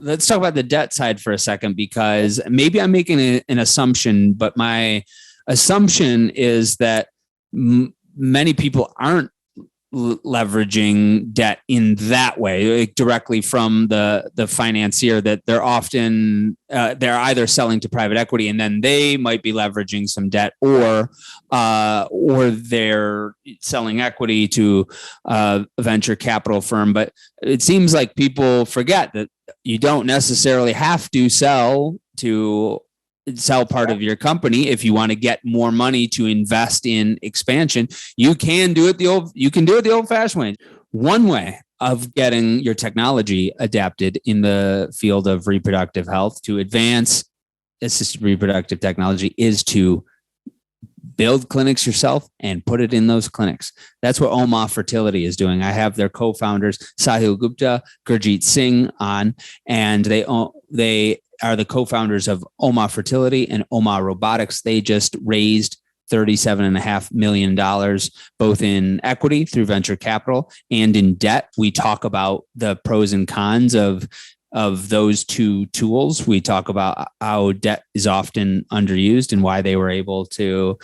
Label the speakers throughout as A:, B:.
A: let's talk about the debt side for a second, because maybe I'm making an assumption, but my assumption is that many people aren't leveraging debt in that way, like directly from the financier, that they're often they're either selling to private equity and then they might be leveraging some debt, or they're selling equity to a venture capital firm. But it seems like people forget that you don't necessarily have to sell part of your company if you want to get more money to invest in expansion. You can do it the old-fashioned way. One way of getting your technology adapted in the field of reproductive health to advance assisted reproductive technology is to build clinics yourself and put it in those clinics. That's what Oma Fertility is doing. I have their co-founders, Sahil Gupta, Gurjeet Singh on, and they are the co-founders of Oma Fertility and Oma Robotics. They just raised $37.5 million, both in equity through venture capital and in debt. We talk about the pros and cons of those two tools. We talk about how debt is often underused and why they were able to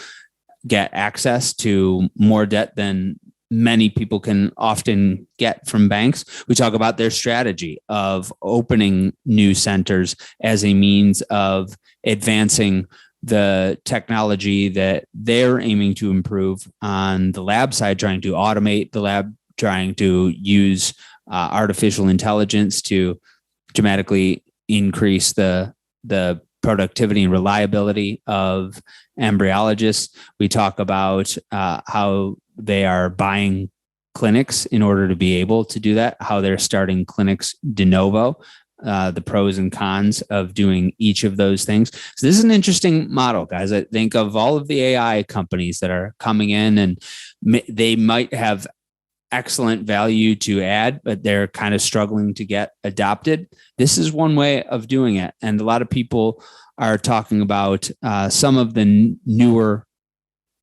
A: get access to more debt than many people can often get from banks. We talk about their strategy of opening new centers as a means of advancing the technology that they're aiming to improve on the lab side, trying to automate the lab, trying to use artificial intelligence to dramatically increase the productivity and reliability of embryologists. We talk about how they are buying clinics in order to be able to do that, how they're starting clinics de novo, the pros and cons of doing each of those things. So this is an interesting model, guys. I think of all of the AI companies that are coming in, and they might have excellent value to add, but they're kind of struggling to get adopted. This is one way of doing it. And a lot of people are talking about some of the newer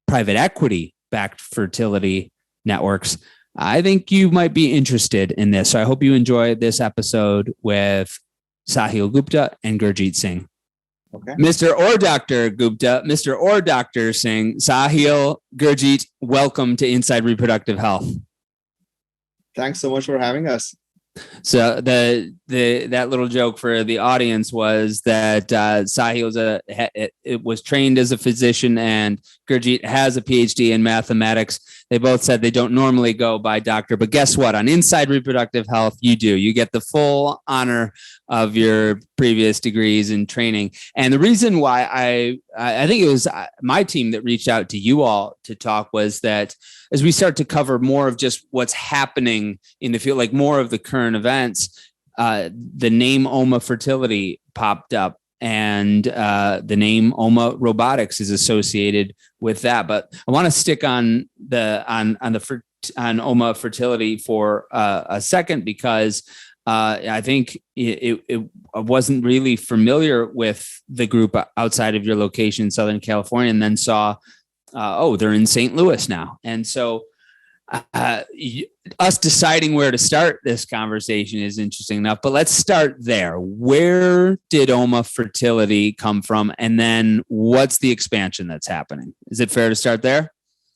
A: private equity backed fertility networks. I think you might be interested in this. So I hope you enjoy this episode with Sahil Gupta and Gurjeet Singh.
B: Okay.
A: Mr. or Dr. Gupta, Mr. or Dr. Singh, Sahil, Gurjeet, welcome to Inside Reproductive Health.
B: Thanks so much for having us.
A: So that little joke for the audience was that Sahil was trained as a physician and Gurjeet has a PhD in mathematics. They both said they don't normally go by doctor, but guess what? On Inside Reproductive Health, you do. You get the full honor of your previous degrees and training. And the reason why I think it was my team that reached out to you all to talk was that as we start to cover more of just what's happening in the field, like more of the current events, the name Oma Fertility popped up, and the name Oma Robotics is associated with that. But I want to stick on Oma Fertility for a second, because I think it wasn't really familiar with the group outside of your location in Southern California, and then saw, they're in St. Louis now. And so us deciding where to start this conversation is interesting enough, but let's start there. Where did Oma Fertility come from? And then what's the expansion that's happening? Is it fair to start there?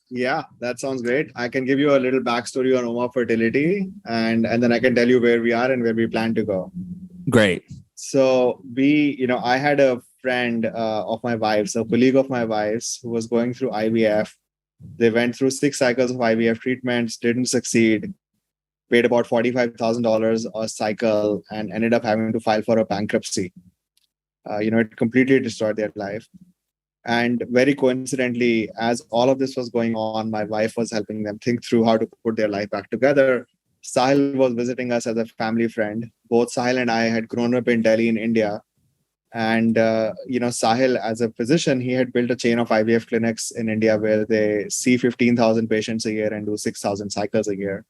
B: Yeah, that sounds great. I can give you a little backstory on Oma Fertility, and then I can tell you where we are and where we plan to go.
A: Great.
B: So I had a friend of my wife's, a colleague of my wife's, who was going through IVF. They went through 6 cycles of IVF treatments, didn't succeed, paid about $45,000 a cycle, and ended up having to file for a bankruptcy. It completely destroyed their life. And very coincidentally, as all of this was going on, my wife was helping them think through how to put their life back together. Sahil was visiting us as a family friend. Both Sahil and I had grown up in Delhi in India. And, Sahil, as a physician, he had built a chain of IVF clinics in India where they see 15,000 patients a year and do 6,000 cycles a year.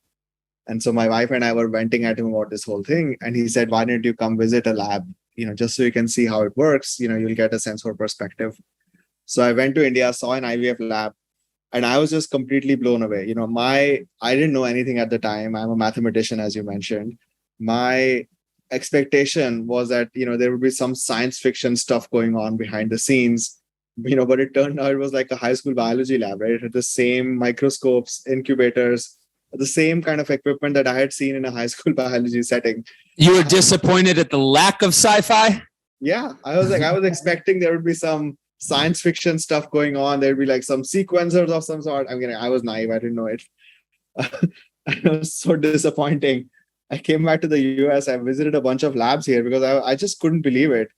B: And so my wife and I were venting at him about this whole thing. And he said, why don't you come visit a lab, just so you can see how it works, you'll get a sense for perspective. So I went to India, saw an IVF lab, and I was just completely blown away. I didn't know anything at the time. I'm a mathematician, as you mentioned. My expectation was that, there would be some science fiction stuff going on behind the scenes, but it turned out it was like a high school biology lab, right? It had the same microscopes, incubators, the same kind of equipment that I had seen in a high school biology setting.
A: You were disappointed at the lack of sci-fi?
B: Yeah, I was expecting there would be some science fiction stuff going on. There'd be like some sequencers of some sort. I was naive. I didn't know it. It was so disappointing. I came back to the US. I visited a bunch of labs here because I just couldn't believe it.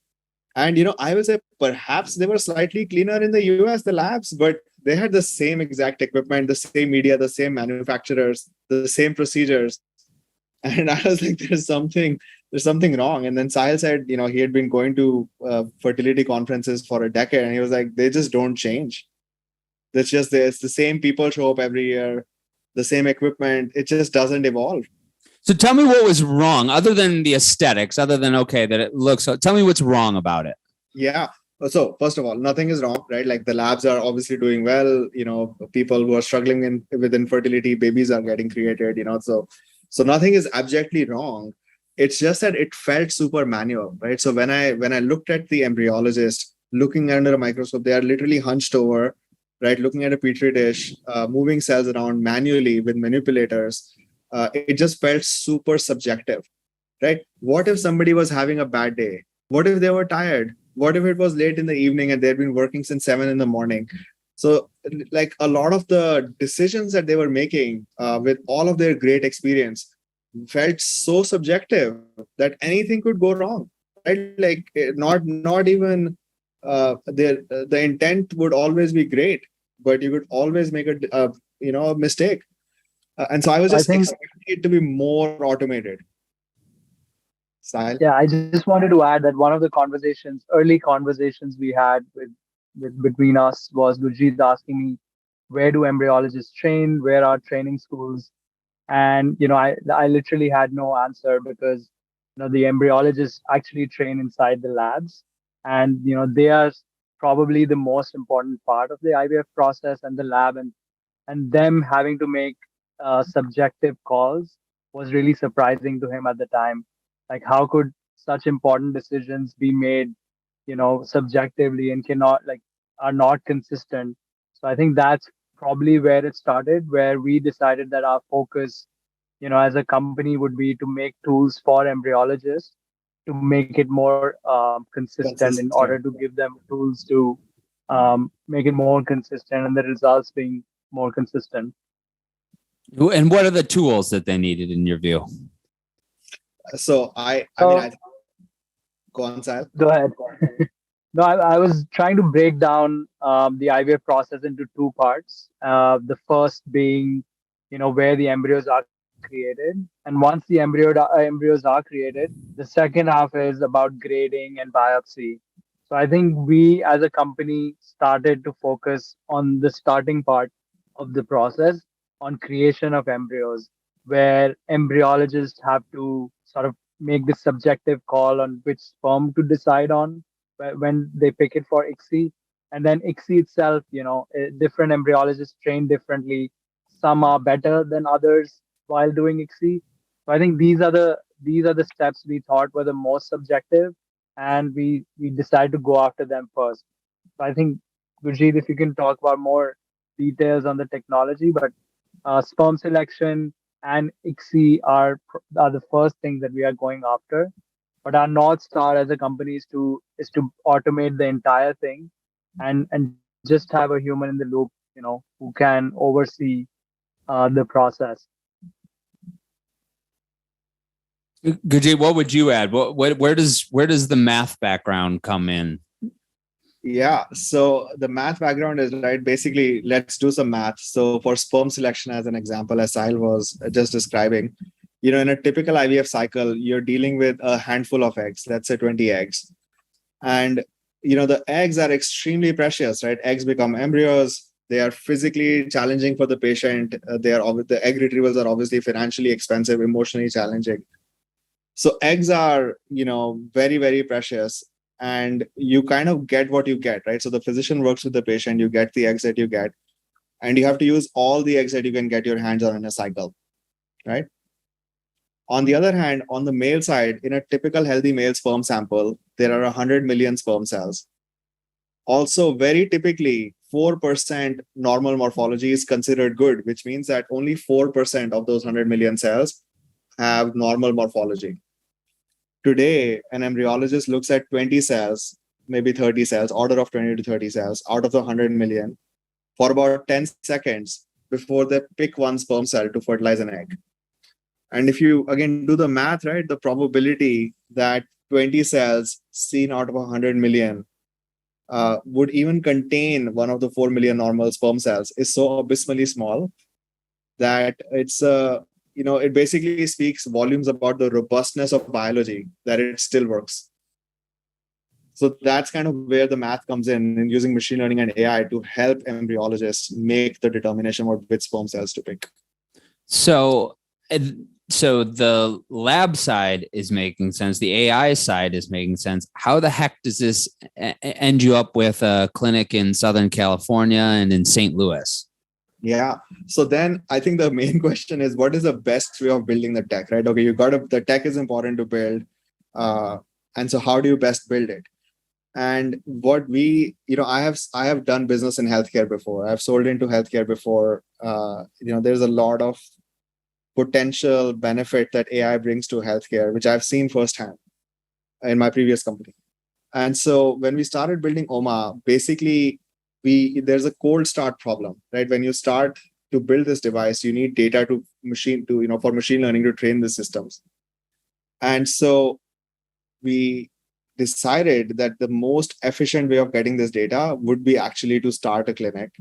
B: And, I would say perhaps they were slightly cleaner in the US, the labs, but they had the same exact equipment, the same media, the same manufacturers, the same procedures. And I was like, there's something wrong. And then Sahil said, he had been going to fertility conferences for a decade. And he was like, they just don't change. It's the same people show up every year, the same equipment. It just doesn't evolve.
A: So tell me what was wrong, other than the aesthetics, other than, okay, that it looks, so tell me what's wrong about it.
B: Yeah. So first of all, nothing is wrong, right? Like the labs are obviously doing well. People who are struggling with infertility, babies are getting created, so nothing is abjectly wrong. It's just that it felt super manual, right? So when I looked at the embryologist looking under a microscope, they are literally hunched over, right? Looking at a petri dish, moving cells around manually with manipulators. It just felt super subjective, right? What if somebody was having a bad day? What if they were tired? What if it was late in the evening and they'd been working since 7 a.m? So like a lot of the decisions that they were making with all of their great experience felt so subjective that anything could go wrong, right? Like not even the intent would always be great, but you could always make a mistake. And so I was just expecting it to be more automated. Sahil?
C: Yeah, I just wanted to add that one of the early conversations we had between us was Gurjeet asking me, where do embryologists train? Where are training schools? And I literally had no answer because the embryologists actually train inside the labs, and they are probably the most important part of the IVF process and the lab, and them having to make subjective calls was really surprising to him at the time. Like, how could such important decisions be made, subjectively and are not consistent? So I think that's probably where it started, where we decided that our focus, as a company would be to make tools for embryologists to make it more consistent in order to give them tools to make it more consistent and the results being more consistent.
A: And what are the tools that they needed in your view?
B: So I go on, Sahil.
C: Go ahead. No, I was trying to break down the IVF process into two parts. The first being, where the embryos are created, and once the embryos are created, the second half is about grading and biopsy. So I think we, as a company, started to focus on the starting part of the process, on creation of embryos, where embryologists have to sort of make this subjective call on which sperm to decide on when they pick it for ICSI. And then ICSI itself, different embryologists train differently. Some are better than others while doing ICSI. So I think these are the steps we thought were the most subjective, and we decided to go after them first. So I think, Gurjeet, if you can talk about more details on the technology, but sperm selection and ICSI are the first things that we are going after. But our North Star as a company is to automate the entire thing and just have a human in the loop, who can oversee the process.
A: Gurjeet, what would you add? Where does the math background come in?
B: Yeah, so the math background is right. Basically, let's do some math. So for sperm selection, as an example, as Sahil was just describing, in a typical IVF cycle, you're dealing with a handful of eggs, let's say 20 eggs. And, the eggs are extremely precious, right? Eggs become embryos. They are physically challenging for the patient. The egg retrievals are obviously financially expensive, emotionally challenging. So eggs are, very, very precious. And you kind of get what you get, right? So the physician works with the patient, you get the eggs that you get, and you have to use all the eggs that you can get your hands on in a cycle, right? On the other hand, on the male side, in a typical healthy male sperm sample, there are 100 million sperm cells. Also, very typically, 4% normal morphology is considered good, which means that only 4% of those 100 million cells have normal morphology. Today, an embryologist looks at 20 cells, maybe 30 cells, order of 20 to 30 cells out of the 100 million for about 10 seconds before they pick one sperm cell to fertilize an egg. And if you again do the math, right, the probability that 20 cells seen out of 100 million would even contain one of the 4 million normal sperm cells is so abysmally small that it basically speaks volumes about the robustness of biology, that it still works. So that's kind of where the math comes in using machine learning and AI to help embryologists make the determination about which sperm cells to pick.
A: So the lab side is making sense. The AI side is making sense. How the heck does this end you up with a clinic in Southern California and in St. Louis?
B: Yeah. So then I think the main question is, what is the best way of building the tech, right? Okay, the tech is important to build. And so how do you best build it? And what I have done business in healthcare before. I've sold into healthcare before. There's a lot of potential benefit that AI brings to healthcare, which I've seen firsthand in my previous company. And so when we started building Oma, basically there's a cold start problem, right? When you start to build this device, you need data for machine learning to train the systems. And so we decided that the most efficient way of getting this data would be actually to start a clinic,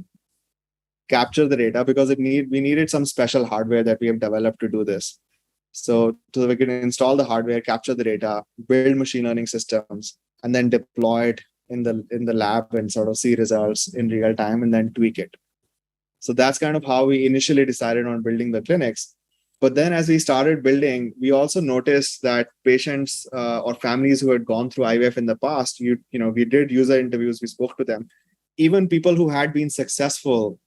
B: capture the data, because we needed some special hardware that we have developed to do this. So we can install the hardware, capture the data, build machine learning systems, and then deploy it in the lab and sort of see results in real time and then tweak it. So that's kind of how we initially decided on building the clinics. But then as we started building, we also noticed that patients or families who had gone through IVF in the past, we did user interviews, we spoke to them. Even people who had been successful,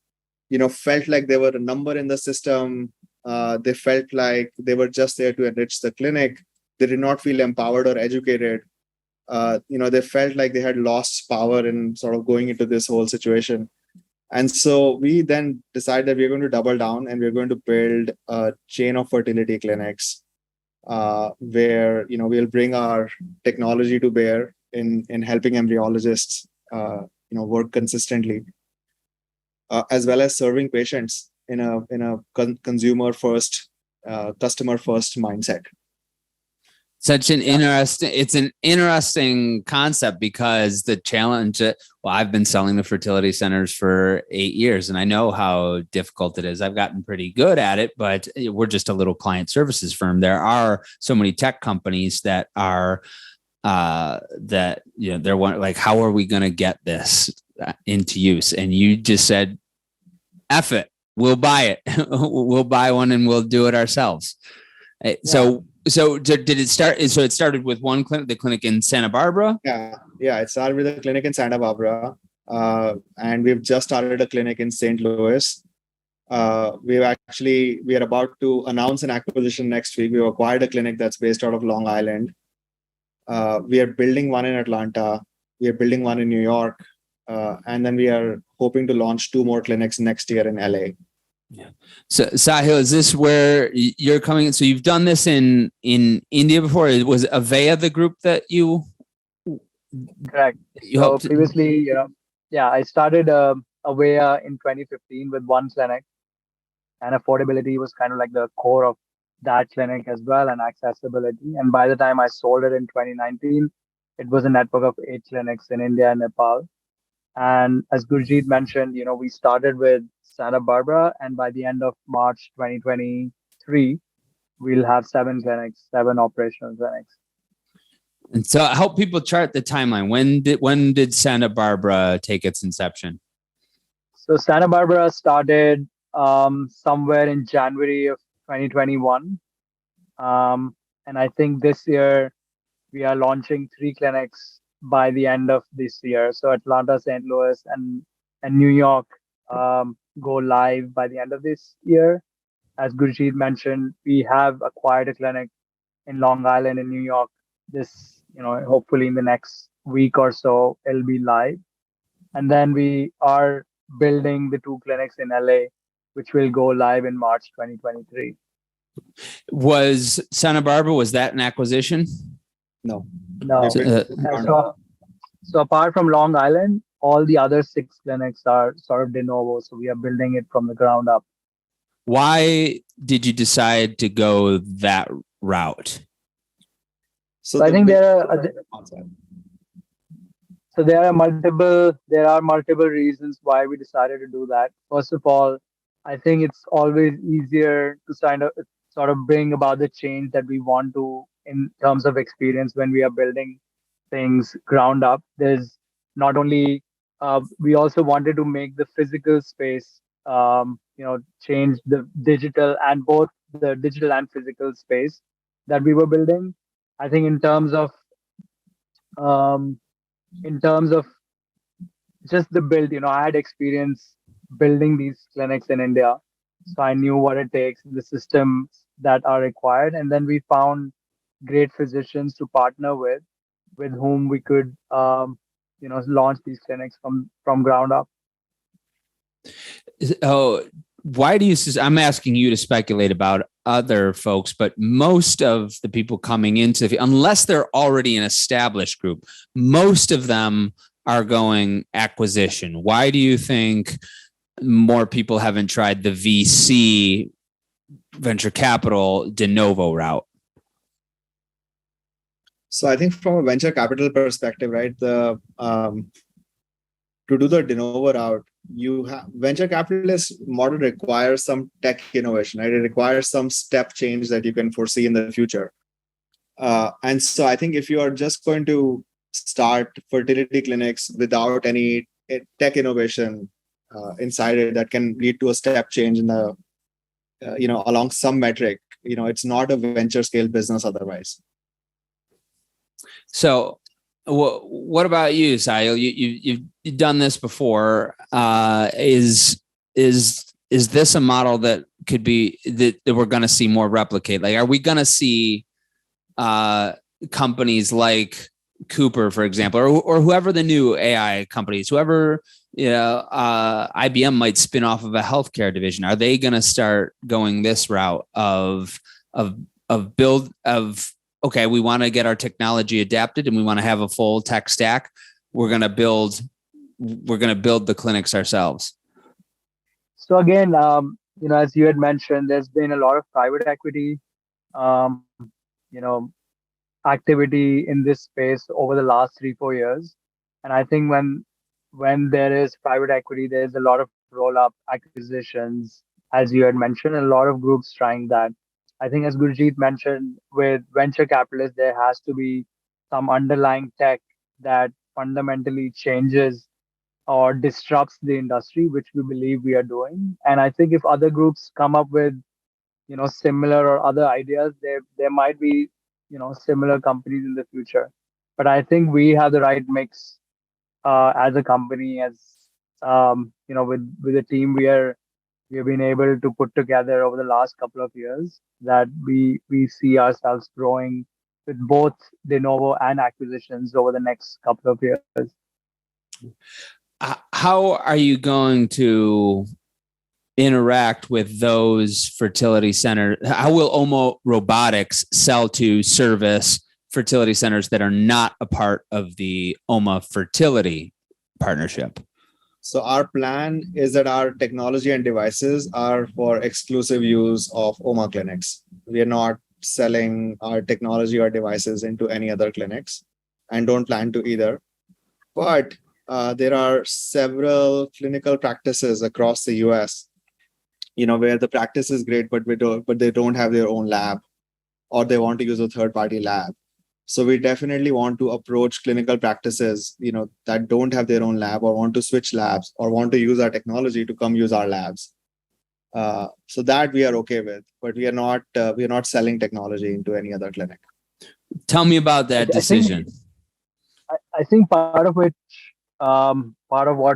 B: felt like they were a number in the system. They felt like they were just there to enrich the clinic. They did not feel empowered or educated. They felt like they had lost power in sort of going into this whole situation. And so we then decided that we're going to double down and we're going to build a chain of fertility clinics where, we'll bring our technology to bear in helping embryologists, work consistently, as well as serving patients in a consumer first, customer first mindset.
A: It's an interesting concept, because the challenge, I've been selling to fertility centers for 8 years and I know how difficult it is. I've gotten pretty good at it, but we're just a little client services firm. There are so many tech companies that are, they're like, how are we going to get this into use? And you just said, F it, we'll buy it. We'll buy one and we'll do it ourselves. Yeah. So did it start? So it started with one clinic, the clinic in Santa Barbara?
B: Yeah. It started with a clinic in Santa Barbara. And we've just started a clinic in St. Louis. We are about to announce an acquisition next week. We've acquired a clinic that's based out of Long Island. We are building one in Atlanta. We are building one in New York. And then we are hoping to launch 2 more clinics next year in LA.
A: Yeah. So Sahil, is this where you're coming in? So you've done this in India before. Was Avaya the group that you?
C: Correct. So previously, I started Avaya in 2015 with one clinic, and affordability was kind of like the core of that clinic as well, and accessibility. And by the time I sold it in 2019, it was a network of 8 clinics in India and Nepal. And as Gurjeet mentioned, we started with Santa Barbara, and by the end of March 2023, we'll have 7 operational clinics.
A: And so help people chart the timeline. When did Santa Barbara take its inception?
C: So Santa Barbara started somewhere in January of 2021. And I think this year we are launching 3 clinics by the end of this year. So Atlanta, St. Louis, and New York go live by the end of this year. as Gurjeet mentioned, we have acquired a clinic in Long Island in New York. This, hopefully in the next week or so, it'll be live. And then we are building the two clinics in LA, which will go live in March 2023.
A: Was Santa Barbara, was that an acquisition?
B: No.
C: No. So apart from Long Island, all the other 6 clinics are sort of de novo. So we are building it from the ground up.
A: Why did you decide to go that route?
C: So I think there are multiple reasons why we decided to do that. First of all, I think it's always easier to sort of bring about the change that we want to in terms of experience when we are building things ground up. There's not only we also wanted to make the physical space, change the digital and both the digital and physical space that we were building. I think in terms of just the build, I had experience building these clinics in India, so I knew what it takes, the systems that are required, and then we found great physicians to partner with whom we could launch these clinics from ground up.
A: Oh, why do you? I'm asking you to speculate about other folks, but most of the people coming into, unless they're already an established group, most of them are going acquisition. Why do you think more people haven't tried the VC venture capital de novo route?
B: So I think from a venture capital perspective, right, to do the de novo route, venture capitalist model requires some tech innovation, right? It requires some step change that you can foresee in the future. And so I think if you are just going to start fertility clinics without any tech innovation inside it that can lead to a step change in the, along some metric, it's not a venture scale business otherwise.
A: So what about you, Sahil? You've done this before. Is this a model that could be that we're going to see more replicate? Like, are we going to see companies like Cooper, for example, or whoever the new AI companies, whoever IBM might spin off of a healthcare division? Are they going to start going this route of okay, we want to get our technology adapted and we want to have a full tech stack. We're going to build the clinics ourselves.
C: So again, as you had mentioned, there's been a lot of private equity, activity in this space over the last 3-4 years. And I think when there is private equity, there's a lot of roll-up acquisitions, as you had mentioned, a lot of groups trying that. I think as Gurjeet mentioned, with venture capitalists, there has to be some underlying tech that fundamentally changes or disrupts the industry, which we believe we are doing. And I think if other groups come up with, similar or other ideas, there might be, similar companies in the future. But I think we have the right mix as a company, with the team we have been able to put together over the last couple of years, that we see ourselves growing with both de novo and acquisitions over the next couple of years.
A: How are you going to interact with those fertility centers? How will Oma Robotics sell to service fertility centers that are not a part of the Oma Fertility partnership?
B: So our plan is that our technology and devices are for exclusive use of Oma clinics. We are not selling our technology or devices into any other clinics and don't plan to either. But there are several clinical practices across the US, where the practice is great, but they don't have their own lab, or they want to use a third-party lab. So we definitely want to approach clinical practices, that don't have their own lab or want to switch labs or want to use our technology to come use our labs. So that we are okay with, but we are not selling technology into any other clinic.
A: Tell me about that decision.
C: I think part of what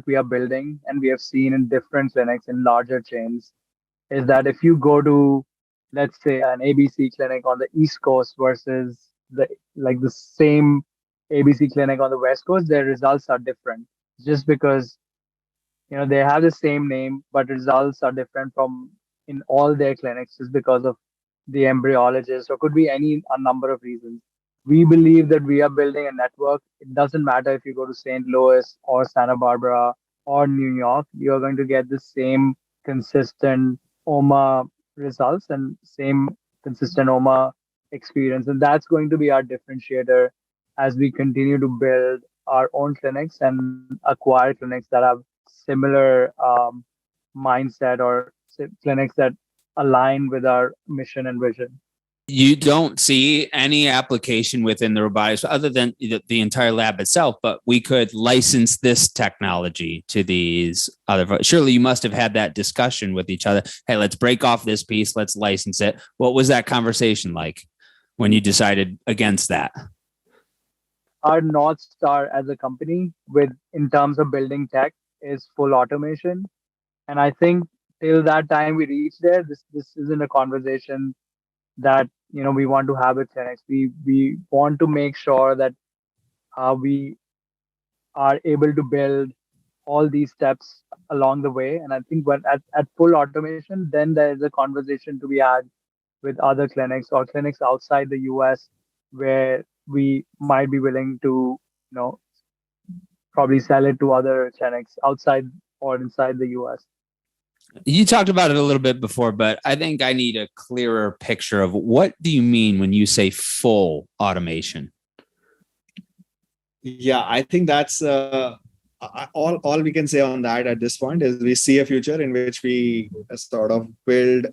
C: we are building, and we have seen in different clinics in larger chains, is that if you go to, let's say, an ABC clinic on the East Coast versus the same ABC clinic on the West Coast, their results are different. Just because they have the same name, but results are different from in all their clinics, just because of the embryologist, or could be a number of reasons. We believe that we are building a network. It doesn't matter if you go to St. Louis or Santa Barbara or New York, you're going to get the same consistent OMA results and same consistent OMA experience. And that's going to be our differentiator as we continue to build our own clinics and acquire clinics that have similar mindset, or clinics that align with our mission and vision.
A: You don't see any application within the robotics other than the entire lab itself, but we could license this technology to these other. Surely you must have had that discussion with each other. Hey, let's break off this piece. Let's license it. What was that conversation like when you decided against that?
C: Our North Star as a company, in terms of building tech, is full automation. And I think till that time we reach there, this isn't a conversation that we want to have with clinics. We want to make sure that we are able to build all these steps along the way. And I think when at full automation, then there is a conversation to be had with other clinics or clinics outside the US, where we might be willing to probably sell it to other clinics outside or inside the US.
A: You talked about it a little bit before, but I think I need a clearer picture of what do you mean when you say full automation?
B: Yeah, I think that's all we can say on that at this point is we see a future in which we sort of build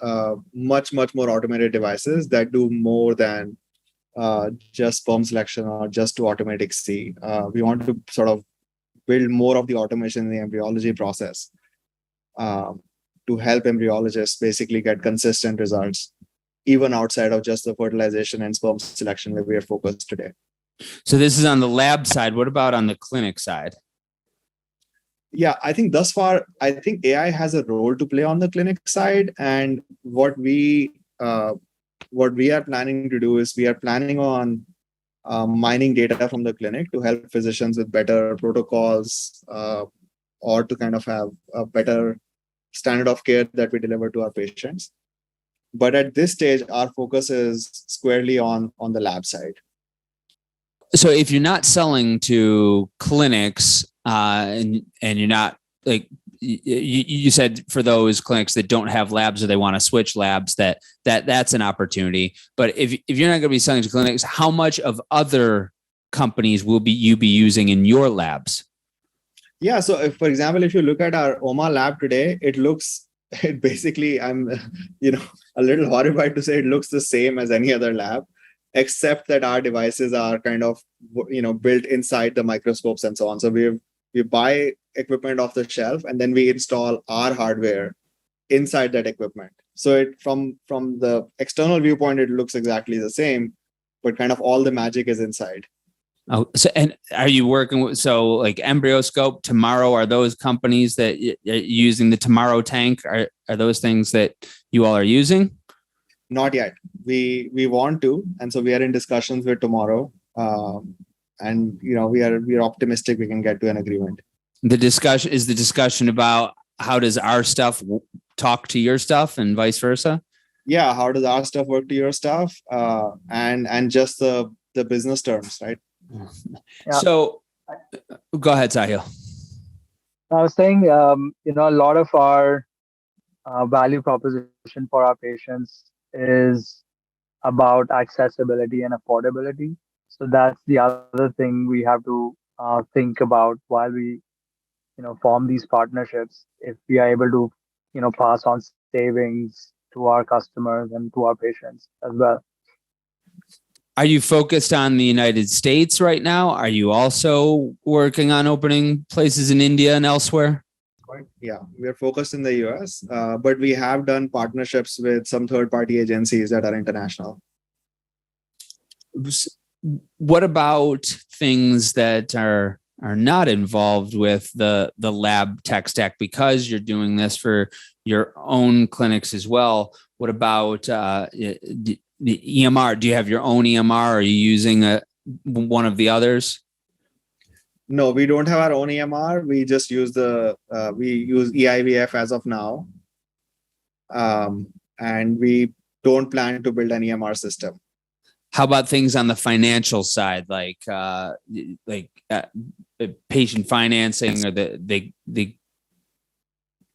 B: much more automated devices that do more than just sperm selection or just to automate XC. We want to sort of build more of the automation in the embryology process to help embryologists basically get consistent results, even outside of just the fertilization and sperm selection where we are focused today.
A: So this is on the lab side. What about on the clinic side?
B: Yeah, I think thus far, I think AI has a role to play on the clinic side. And what we are planning to do is we are planning on mining data from the clinic to help physicians with better protocols or to kind of have a better standard of care that we deliver to our patients. But at this stage, our focus is squarely on the lab side.
A: So if you're not selling to clinics and you're not like you said, for those clinics that don't have labs or they want to switch labs, that's an opportunity. But if you're not going to be selling to clinics, how much of other companies will you be using in your labs?
B: Yeah. So for example, if you look at our OMA lab today, it basically, I'm, a little horrified to say it looks the same as any other lab, except that our devices are kind of, built inside the microscopes and so on. So we buy equipment off the shelf and then we install our hardware inside that equipment. So from the external viewpoint, it looks exactly the same, but kind of all the magic is inside.
A: Oh, so and are you working with like EmbryoScope, Tomorrow? Are those companies that using the Tomorrow tank? Are those things that you all are using?
B: Not yet. We want to, and so we are in discussions with Tomorrow, and we are optimistic we can get to an agreement. The
A: discussion about how does our stuff talk to your stuff and vice versa?
B: Yeah, how does our stuff work to your stuff, and just the business terms, right?
C: Yeah.
A: So go ahead, Sahil.
C: I was saying, a lot of our value proposition for our patients is about accessibility and affordability. So that's the other thing we have to think about while we, form these partnerships. If we are able to, pass on savings to our customers and to our patients as well.
A: Are you focused on the United States right now? Are you also working on opening places in India and elsewhere?
B: Yeah, we are focused in the US, but we have done partnerships with some third-party agencies that are international.
A: What about things that are not involved with the lab tech stack, because you're doing this for your own clinics as well. What about the EMR? Do you have your own EMR? Are you using one of the others?
B: No, we don't have our own EMR. We just use we use eIVF as of now. And we don't plan to build an EMR system.
A: How about things on the financial side, like patient financing or the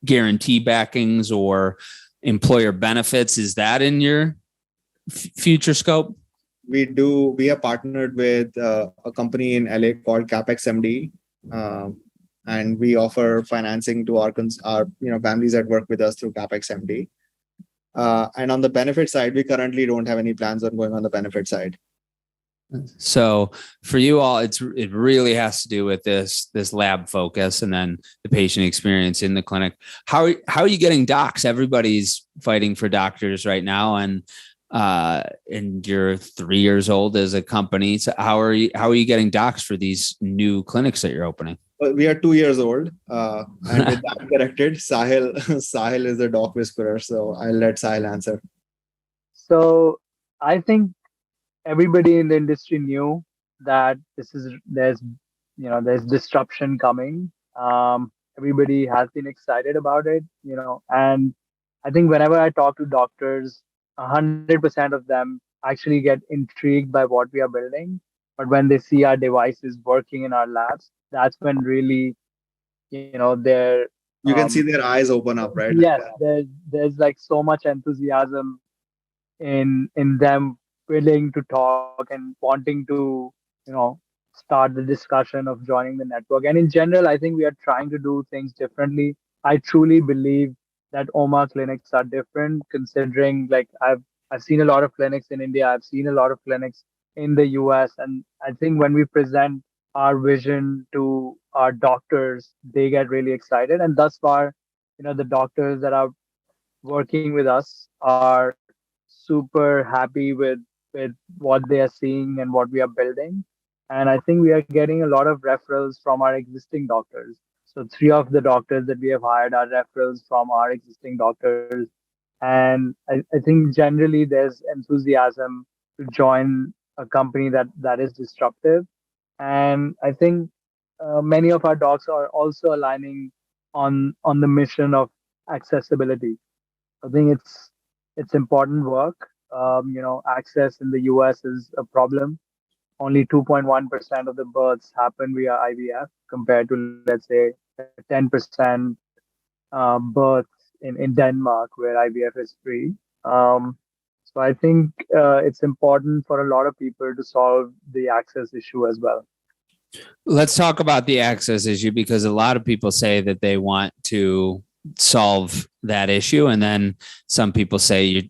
A: guarantee backings or employer benefits? Is that in your future scope?
B: We are partnered with a company in LA called CapEx MD, and we offer financing to our families that work with us through CapEx MD. And on the benefit side, we currently don't have any plans on going on the benefit side.
A: So for you all, it really has to do with this lab focus and then the patient experience in the clinic. How are you getting docs? Everybody's fighting for doctors right now, and you're 3 years old as a company. So how are you getting docs for these new clinics that you're opening?
B: Well, we are 2 years old, and with that corrected, Sahil is the doc whisperer. So I'll let Sahil answer.
C: So I think everybody in the industry knew that there's disruption coming. Everybody has been excited about it, and I think whenever I talk to doctors, 100% of them actually get intrigued by what we are building. But when they see our devices working in our labs, that's when really, they're
B: you can see their eyes open up, right?
C: Yes, there's like so much enthusiasm in them willing to talk and wanting to, start the discussion of joining the network. And in general, I think we are trying to do things differently. I truly believe that Oma clinics are different, considering like I've seen a lot of clinics in India. I've seen a lot of clinics in the US. And I think when we present our vision to our doctors, they get really excited. And thus far, the doctors that are working with us are super happy with what they are seeing and what we are building. And I think we are getting a lot of referrals from our existing doctors. So 3 of the doctors that we have hired are referrals from our existing doctors. And I think generally there's enthusiasm to join a company that is disruptive. And I think many of our docs are also aligning on the mission of accessibility. I think it's important work. Access in the US is a problem. Only 2.1% of the births happen via IVF compared to, let's say, 10% births in Denmark where IVF is free. So I think it's important for a lot of people to solve the access issue as well.
A: Let's talk about the access issue, because a lot of people say that they want to solve that issue. And then some people say you're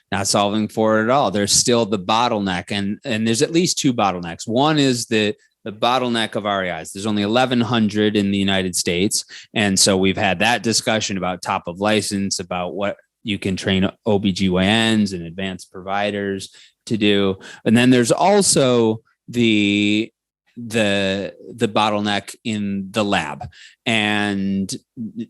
A: not solving for it at all. There's still the bottleneck. And there's at least 2 bottlenecks. One is the bottleneck of REIs. There's only 1,100 in the United States. And so we've had that discussion about top of license, about what you can train OBGYNs and advanced providers to do. And then there's also the bottleneck in the lab and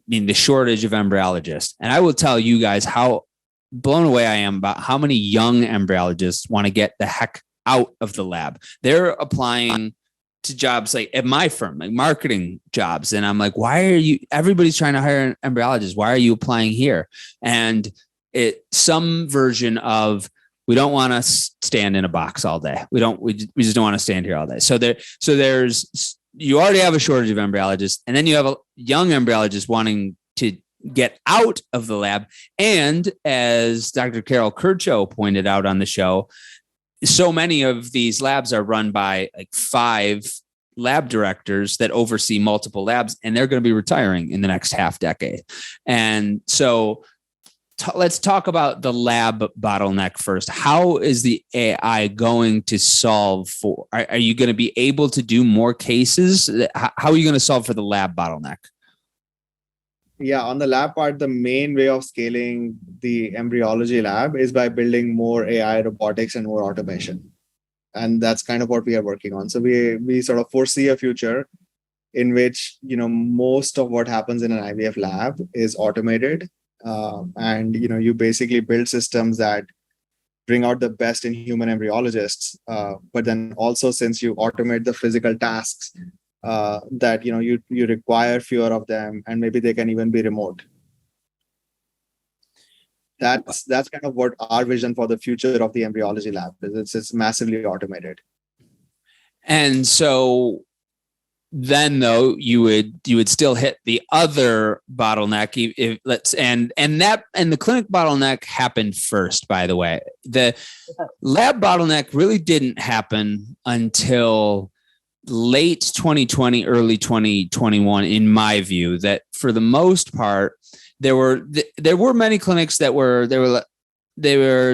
A: in the shortage of embryologists. And I will tell you guys how blown away I am about how many young embryologists want to get the heck out of the lab. They're applying to jobs like at my firm, like marketing jobs. And I'm like, everybody's trying to hire an embryologist. Why are you applying here? And some version of, we don't want to stand in a box all day. We just don't want to stand here all day. So there's, you already have a shortage of embryologists, and then you have a young embryologist wanting to get out of the lab. And as Dr. Carol Kircho pointed out on the show, so many of these labs are run by like 5 lab directors that oversee multiple labs, and they're going to be retiring in the next half decade. And so let's talk about the lab bottleneck first. How is the AI going to solve for, are you going to be able to do more cases? How are you going to solve for the lab bottleneck?
B: Yeah, on the lab part, the main way of scaling the embryology lab is by building more AI, robotics, and more automation. And that's kind of what we are working on. So we sort of foresee a future in which, most of what happens in an IVF lab is automated. and you basically build systems that bring out the best in human embryologists. But then also, since you automate the physical tasks, that you require fewer of them, and maybe they can even be remote. That's kind of what our vision for the future of the embryology lab is. It's massively automated.
A: And so then though you would still hit the other bottleneck if let's and the clinic bottleneck happened first, by the way. The lab bottleneck really didn't happen until late 2020, early 2021, in my view. That for the most part, there were many clinics that were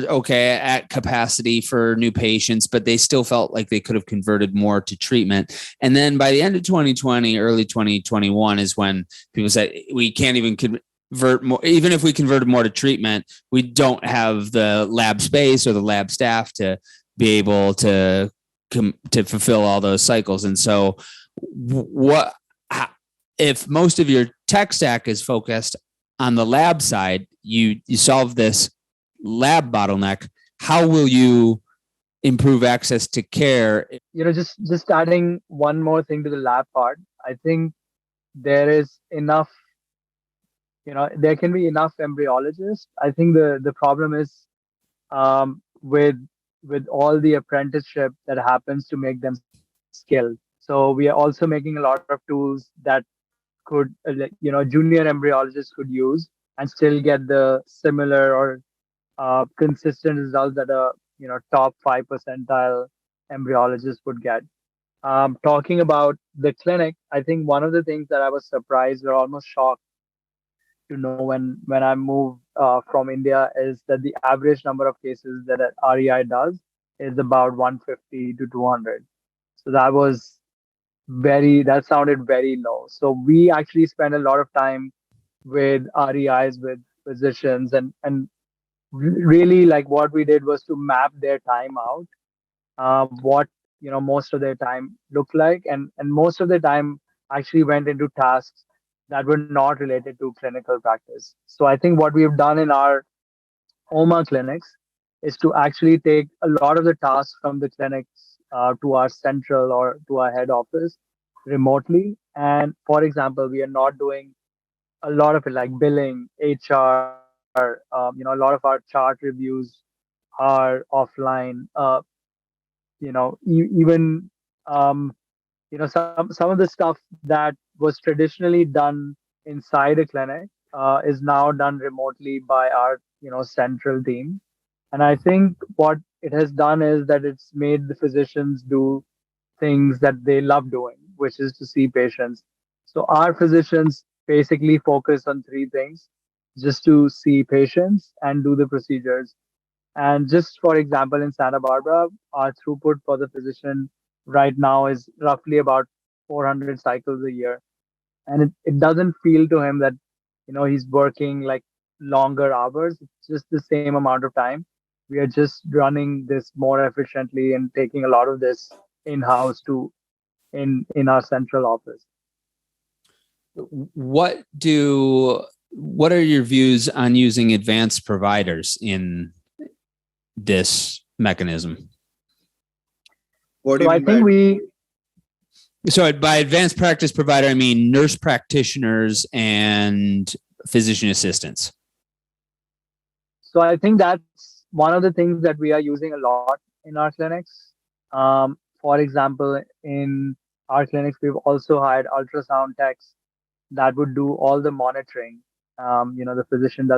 A: okay at capacity for new patients, but they still felt like they could have converted more to treatment. And then by the end of 2020, early 2021 is when people said, we can't even convert more. Even if we converted more to treatment, we don't have the lab space or the lab staff to be able to fulfill all those cycles. And so if most of your tech stack is focused on the lab side, you solve this lab bottleneck, how will you improve access to care?
C: Just adding one more thing to the lab part, I think there is enough, there can be enough embryologists. I think the problem is with all the apprenticeship that happens to make them skilled. So we are also making a lot of tools that could, junior embryologists could use and still get the similar or consistent results that a top 5 percentile embryologist would get. Talking about the clinic, I think one of the things that I was surprised or almost shocked to know when I moved from India is that the average number of cases that an REI does is about 150 to 200. So that sounded very low. So we actually spend a lot of time with REIs, with physicians, and really, like, what we did was to map their time out, what most of their time looked like, and most of their time actually went into tasks that were not related to clinical practice. So I think what we've done in our Oma clinics is to actually take a lot of the tasks from the clinics to our central or to our head office remotely. And for example, we are not doing a lot of it like billing, HR, a lot of our chart reviews are offline. Even some of the stuff that was traditionally done inside a clinic is now done remotely by our central team. And I think what it has done is that it's made the physicians do things that they love doing, which is to see patients. So our physicians basically focus on three things: just to see patients and do the procedures. And just for example, in Santa Barbara, our throughput for the physician right now is roughly about 400 cycles a year. And it doesn't feel to him that, he's working like longer hours. It's just the same amount of time. We are just running this more efficiently and taking a lot of this in-house in our central office.
A: What are your views on using advanced providers in this mechanism?
B: What do you mean
A: So by advanced practice provider, I mean nurse practitioners and physician assistants.
C: So I think that's one of the things that we are using a lot in our clinics. For example, in our clinics, we've also hired ultrasound techs that would do all the monitoring. The physician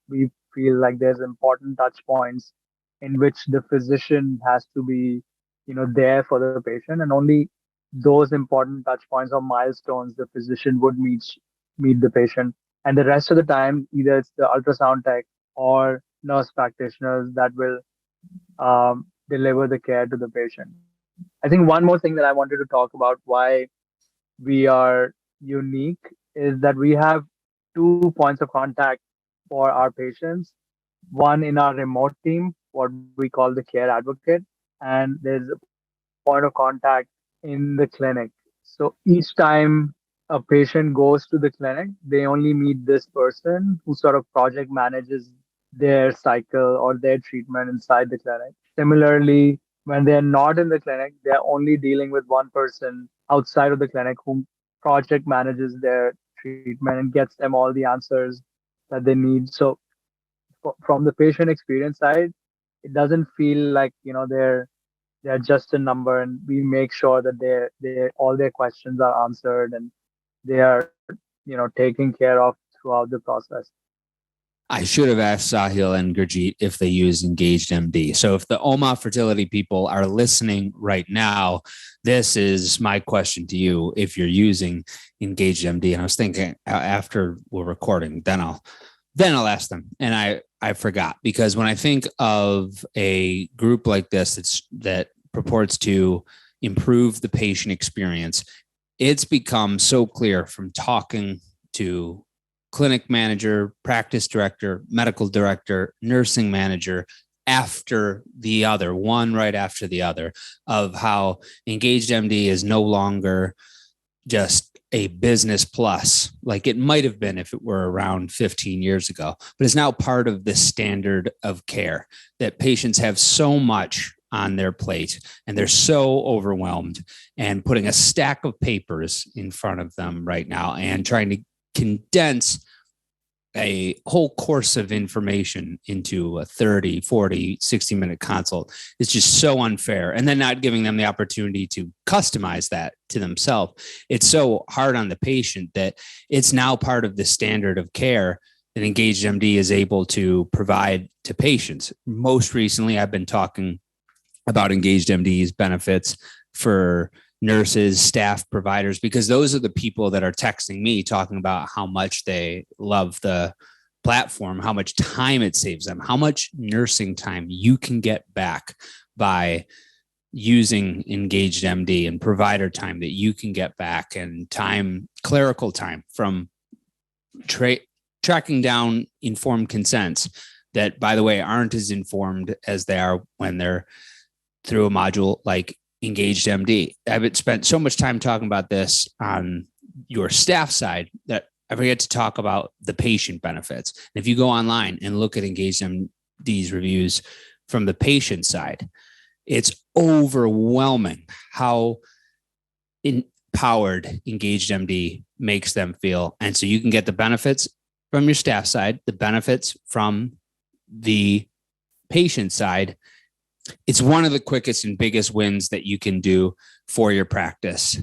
C: we feel like there's important touch points in which the physician has to be, there for the patient, and only those important touch points or milestones the physician would meet the patient. And the rest of the time, either it's the ultrasound tech or nurse practitioners that will deliver the care to the patient. I think one more thing that I wanted to talk about why we are unique is that we have 2 points of contact for our patients. One in our remote team, what we call the care advocate, and there's a point of contact in the clinic. So each time a patient goes to the clinic, they only meet this person who sort of project manages their cycle or their treatment inside the clinic. Similarly, when they're not in the clinic, they're only dealing with one person outside of the clinic who project manages their treatment and gets them all the answers that they need. So from the patient experience side, it doesn't feel like, they're just a number, and we make sure that they all their questions are answered and they are, taken care of throughout the process.
A: I should have asked Sahil and Gurjeet if they use Engaged MD. So if the Oma Fertility people are listening right now, this is my question to you. If you're using Engaged MD, and I was thinking after we're recording, then I'll ask them. And I forgot, because when I think of a group like this that purports to improve the patient experience, it's become so clear from talking to clinic manager, practice director, medical director, nursing manager, after the other, one right after the other, of how Engaged MD is no longer just a business plus, like it might have been if it were around 15 years ago, but it's now part of the standard of care, that patients have so much on their plate and they're so overwhelmed, and putting a stack of papers in front of them right now and trying to condense a whole course of information into a 30, 40, 60-minute consult is just so unfair. And then not giving them the opportunity to customize that to themselves. It's so hard on the patient that it's now part of the standard of care that Engaged MD is able to provide to patients. Most recently, I've been talking about Engaged MD's benefits for nurses, staff, providers, because those are the people that are texting me talking about how much they love the platform, how much time it saves them, how much nursing time you can get back by using Engaged MD, and provider time that you can get back, and time, clerical time from tracking down informed consents that, by the way, aren't as informed as they are when they're through a module like Engaged MD. I've spent so much time talking about this on your staff side that I forget to talk about the patient benefits. And if you go online and look at Engaged MD's reviews from the patient side, it's overwhelming how empowered Engaged MD makes them feel. And so you can get the benefits from your staff side, the benefits from the patient side. It's one of the quickest and biggest wins that you can do for your practice.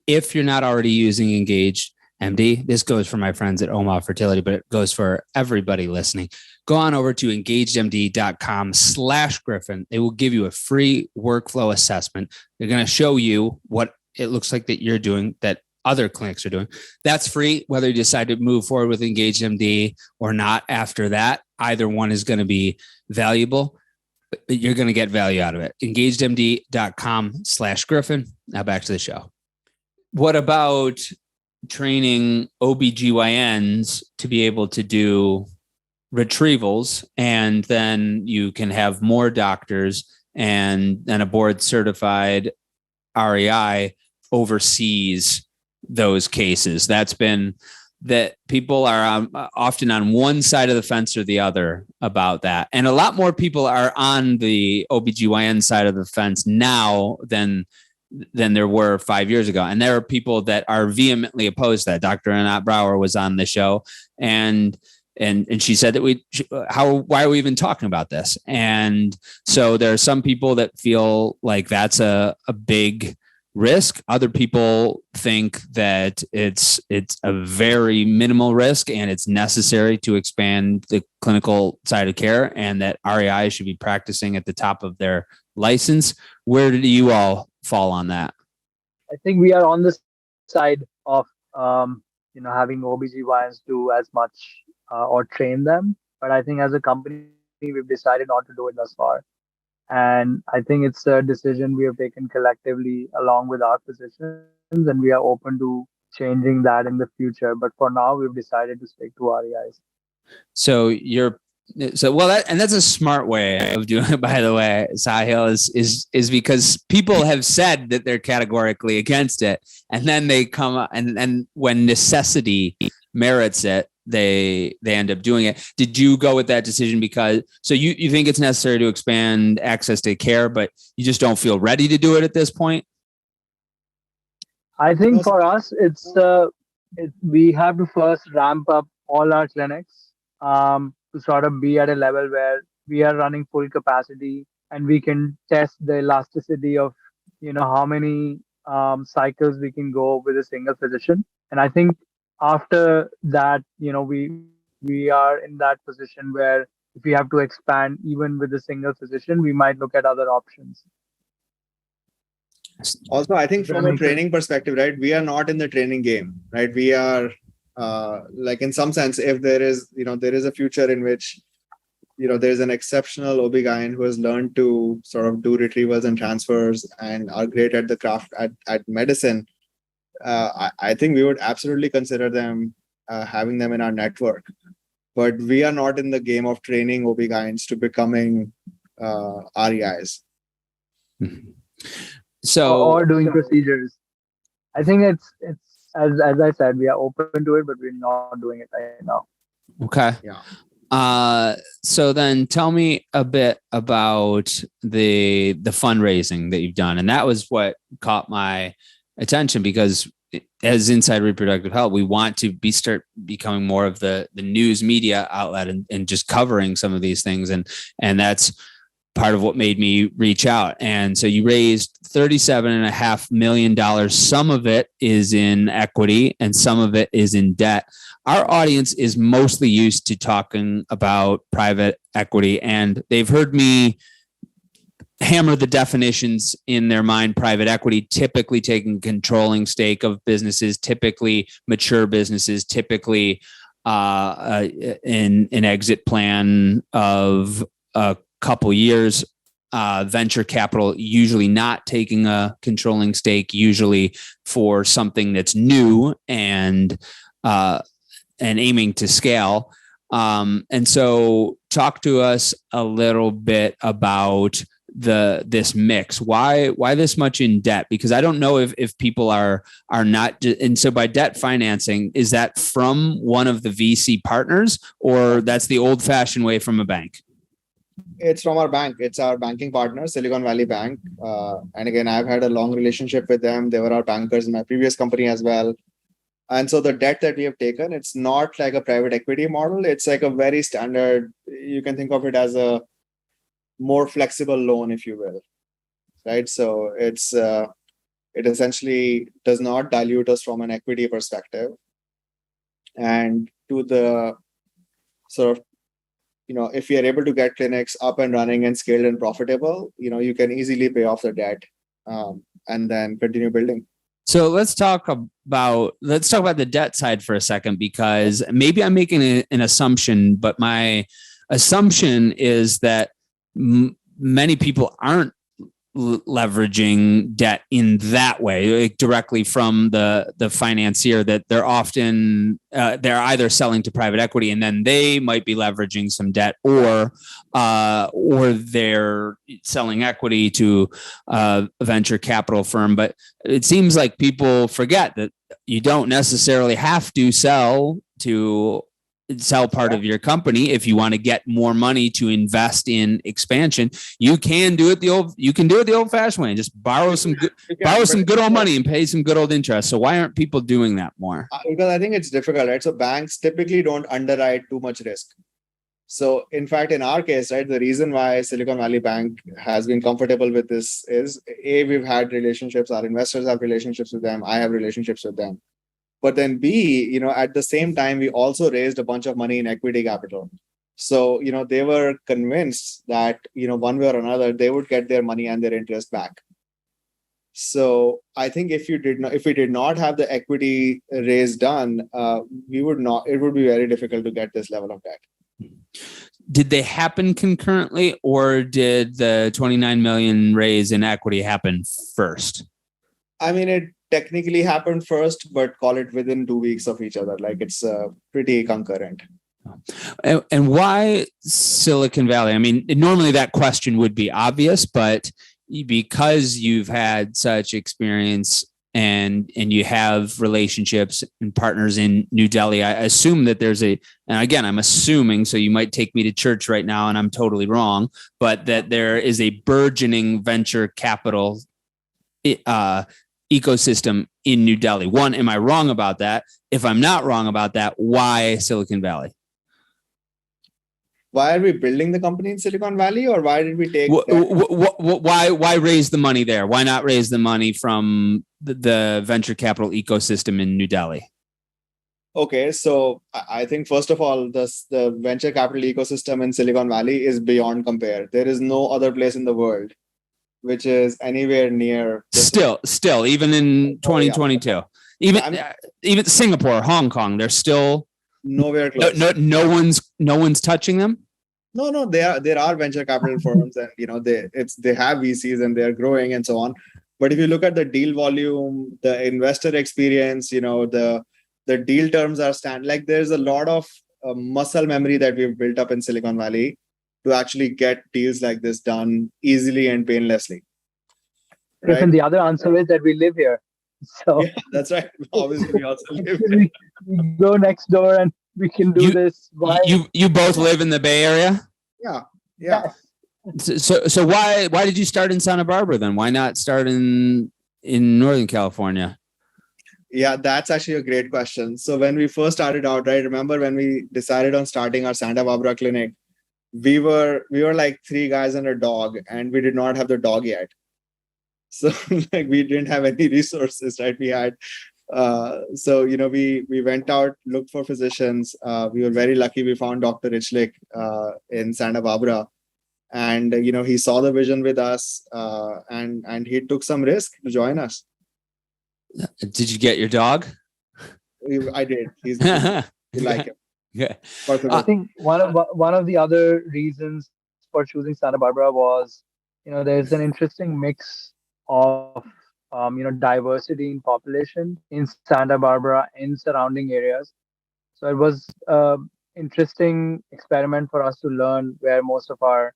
A: If you're not already using Engaged MD, this goes for my friends at Oma Fertility, but it goes for everybody listening. Go on over to engagedmd.com/Griffin. They will give you a free workflow assessment. They're going to show you what it looks like that you're doing, that other clinics are doing. That's free, whether you decide to move forward with Engaged MD or not after that. Either one is going to be valuable. You're going to get value out of it. engagedmd.com/Griffin. Now back to the show. What about training OBGYNs to be able to do retrievals, and then you can have more doctors and then a board certified REI oversees those cases? That's been that people are often on one side of the fence or the other about that. And a lot more people are on the OBGYN side of the fence now than there were 5 years ago. And there are people that are vehemently opposed to that. Dr. Annette Brower was on the show, and she said that why are we even talking about this? And so there are some people that feel like that's a big risk. Other people think that it's a very minimal risk and it's necessary to expand the clinical side of care, and that REI should be practicing at the top of their license. Where do you all fall on that?
C: I think we are on the side of having OBGYNs do as much or train them. But I think as a company, we've decided not to do it thus far. And I think it's a decision we have taken collectively along with our physicians, and we are open to changing that in the future. But for now, we've decided to stick to REIs.
A: So you're So, well, that's a smart way of doing it, by the way, Sahil, is because people have said that they're categorically against it. And then they come up and when necessity merits it, they end up doing it. Did you go with that decision because, so you think it's necessary to expand access to care, but you just don't feel ready to do it at this point?
C: I think for us, we have to first ramp up all our clinics to sort of be at a level where we are running full capacity and we can test the elasticity of how many cycles we can go with a single physician. And I think after that, we are in that position where if we have to expand even with a single physician, we might look at other options.
B: Also, I think from a training perspective, right, we are not in the training game, right? We are like in some sense, if there is a future in which, there's an exceptional OB-GYN who has learned to sort of do retrievals and transfers and are great at the craft at medicine, I think we would absolutely consider them, having them in our network. But we are not in the game of training OB-GYNs to becoming REIs.
A: So,
C: or doing procedures. I think it's as I said, we are open to it, but we're not doing it right now.
A: Okay.
B: Yeah.
A: So then tell me a bit about the fundraising that you've done. And that was what caught my attention, because as Inside Reproductive Health, we want to start becoming more of the news media outlet and just covering some of these things. And that's part of what made me reach out. And so you raised $37.5 million. Some of it is in equity and some of it is in debt. Our audience is mostly used to talking about private equity, and they've heard me hammer the definitions in their mind. Private equity, typically taking controlling stake of businesses, typically mature businesses, typically in an exit plan of a couple years. Venture capital usually not taking a controlling stake, usually for something that's new and aiming to scale. And so talk to us a little bit about this mix. Why this much in debt? Because I don't know if people are not. And so by debt financing, is that from one of the VC partners, or that's the old fashioned way from a bank?
B: It's from our bank. It's our banking partner, Silicon Valley Bank. And again, I've had a long relationship with them. They were our bankers in my previous company as well. And so the debt that we have taken, it's not like a private equity model. It's like a very standard, you can think of it as a more flexible loan, if you will. Right. So it essentially does not dilute us from an equity perspective. And to the sort of, if we are able to get clinics up and running and scaled and profitable, you can easily pay off the debt and then continue building.
A: So let's talk about the debt side for a second, because maybe I'm making an assumption, but my assumption is that many people aren't leveraging debt in that way, like directly from the financier, that they're often they're either selling to private equity and then they might be leveraging some debt, or they're selling equity to a venture capital firm. But it seems like people forget that you don't necessarily have to sell part of your company if you want to get more money to invest in expansion. You can do it the old fashioned way and just borrow some good old money and pay some good old interest. So why aren't people doing that more?
B: Because I think it's difficult, right? So banks typically don't underwrite too much risk. So in fact, in our case, right, the reason why Silicon Valley Bank has been comfortable with this is we've had relationships, our investors have relationships with them, I have relationships with them. But then B, at the same time, we also raised a bunch of money in equity capital. So, they were convinced that, one way or another, they would get their money and their interest back. So I think if we did not have the equity raise done, it would be very difficult to get this level of debt.
A: Did they happen concurrently, or did the 29 million raise in equity happen first?
B: I mean, it technically happened first, but call it within 2 weeks of each other. Like it's pretty concurrent.
A: And why Silicon Valley? I mean, normally that question would be obvious, but because you've had such experience and you have relationships and partners in New Delhi, I assume that there's and again, I'm assuming, so you might take me to church right now and I'm totally wrong, but that there is a burgeoning venture capital ecosystem in New Delhi. One, am I wrong about that? If I'm not wrong about that, why Silicon Valley?
B: Why are we building the company in Silicon Valley, or why did we take
A: why raise the money there? Why not raise the money from the venture capital ecosystem in New Delhi?
B: Okay, so I think first of all, the venture capital ecosystem in Silicon Valley is beyond compare. There is no other place in the world which is anywhere near.
A: Still, even in 2022, even Singapore, Hong Kong, they're still
B: nowhere close.
A: No one's touching them.
B: No, there are venture capital firms, and they have VCs and they're growing and so on. But if you look at the deal volume, the investor experience, the deal terms are there's a lot of muscle memory that we've built up in Silicon Valley to actually get deals like this done easily and painlessly.
C: Right? And the other answer is that we live here. So
B: yeah, that's right. Obviously, we also live
C: here. We go next door and we can do this.
A: Why? You both live in the Bay Area?
B: Yeah.
A: So why did you start in Santa Barbara then? Why not start in Northern California?
B: Yeah, that's actually a great question. So when we first started out, right, remember when we decided on starting our Santa Barbara clinic, we were like 3 guys and a dog, and we did not have the dog yet. So we didn't have any resources, right? We had we went out, looked for physicians. We were very lucky. We found Dr. Richlick in Santa Barbara, and he saw the vision with us, and he took some risk to join us.
A: Did you get your dog?
B: I did. We like him.
A: Yeah.
C: I think one of the other reasons for choosing Santa Barbara was, there's an interesting mix of diversity in population in Santa Barbara and surrounding areas. So it was an interesting experiment for us to learn where most of our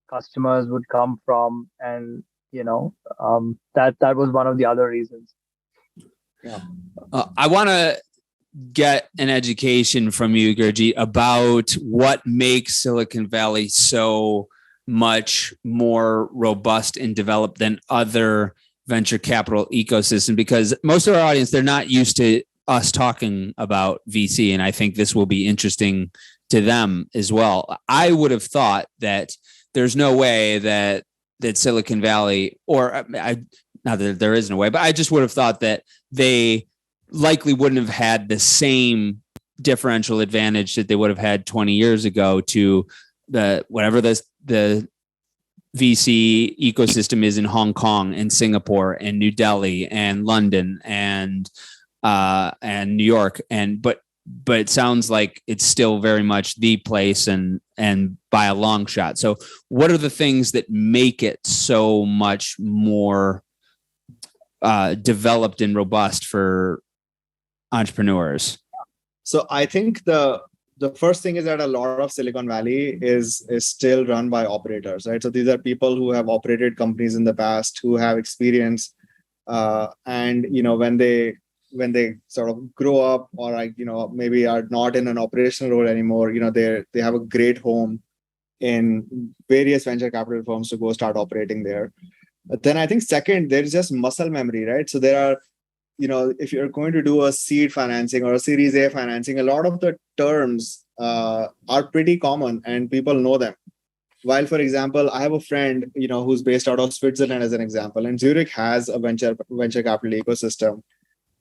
C: customers would come from, and that was one of the other reasons.
B: Yeah.
A: I want to get an education from you, Gurjeet, about what makes Silicon Valley so much more robust and developed than other venture capital ecosystem, because most of our audience, they're not used to us talking about VC. And I think this will be interesting to them as well. I would have thought that there's no way that Silicon Valley, not that there isn't a way, but I just would have thought that they likely wouldn't have had the same differential advantage that they would have had 20 years ago to whatever the VC ecosystem is in Hong Kong and Singapore and New Delhi and London and New York. But it sounds like it's still very much the place and by a long shot. So what are the things that make it so much more developed and robust for entrepreneurs?
B: So I think the first thing is that a lot of Silicon Valley is still run by operators, right? So these are people who have operated companies in the past, who have experience, and when they sort of grow up, or maybe are not in an operational role anymore, they have a great home in various venture capital firms to go start operating there. But then I think second, there's just muscle memory, right? So there are, if you're going to do a seed financing or a Series A financing, a lot of the terms are pretty common and people know them. While, for example, I have a friend, who's based out of Switzerland as an example, and Zurich has a venture capital ecosystem.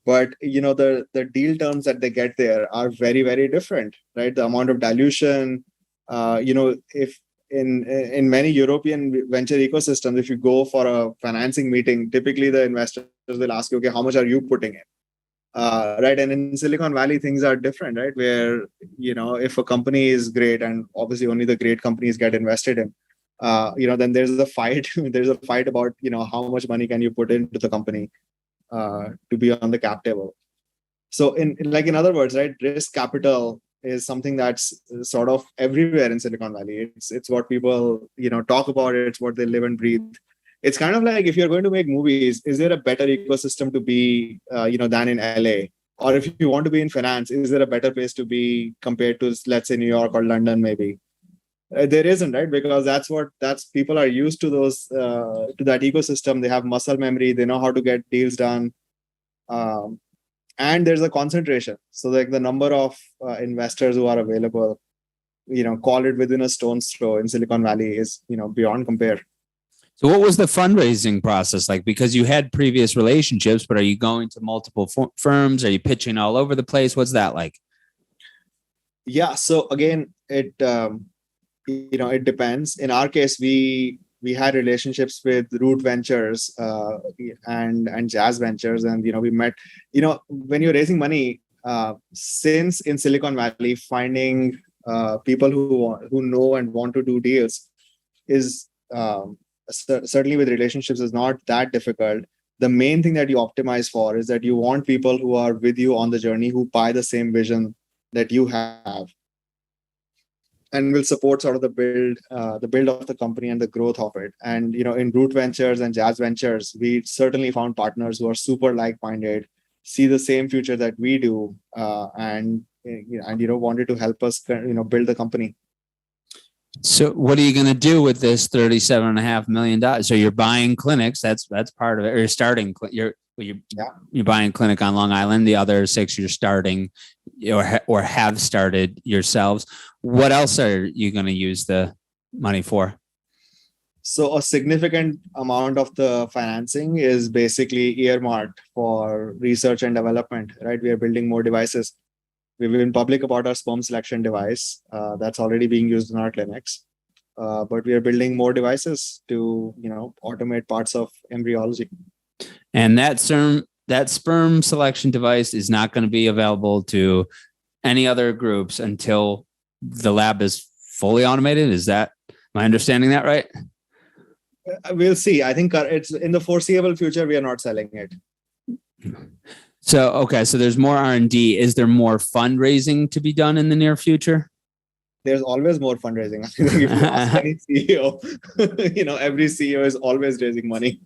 B: But, the deal terms that they get there are very, very different, right? The amount of dilution, if in many European venture ecosystems, if you go for a financing meeting, typically the investors will ask you, okay, how much are you putting in? Right. And in Silicon Valley, things are different, right? Where, if a company is great, and obviously only the great companies get invested in, then there's a fight. There's a fight about, how much money can you put into the company to be on the cap table. So in other words, right, risk capital is something that's sort of everywhere in Silicon Valley. It's what people, talk about. It's what they live and breathe. It's kind of like, if you're going to make movies, is there a better ecosystem to be, than in LA? Or if you want to be in finance, is there a better place to be compared to, let's say, New York or London, maybe? There isn't, right? Because that's people are used to those, to that ecosystem. They have muscle memory. They know how to get deals done. And there's a concentration. So like the number of investors who are available, call it within a stone's throw in Silicon Valley is, beyond compare.
A: So what was the fundraising process like? Because you had previous relationships, but are you going to multiple firms? Are you pitching all over the place? What's that like?
B: Yeah. So again, it depends. In our case, we had relationships with Root Ventures and Jazz Ventures, and we met. When you're raising money, since in Silicon Valley, finding people who know and want to do deals is certainly with relationships is not that difficult. The main thing that you optimize for is that you want people who are with you on the journey, who buy the same vision that you have, and will support sort of the build of the company and the growth of it. And in Root Ventures and Jazz Ventures, we certainly found partners who are super like-minded, see the same future that we do, and wanted to help us build the company.
A: So what are you going to do with this $37.5 million? So you're buying clinics. That's part of it. Or you're starting. You're buying clinic on Long Island. The other 6 you're starting, or have started yourselves. What else are you going to use the money for?
B: So a significant amount of the financing is basically earmarked for research and development. Right, we are building more devices. We've been public about our sperm selection device that's already being used in our clinics. But we are building more devices to, automate parts of embryology.
A: And that sperm selection device is not going to be available to any other groups until the lab is fully automated. Am I understanding that right?
B: We'll see. I think it's in the foreseeable future, we are not selling it.
A: So, okay. So there's more R&D. Is there more fundraising to be done in the near future?
B: There's always more fundraising. I think if you ask any CEO, every CEO is always raising money.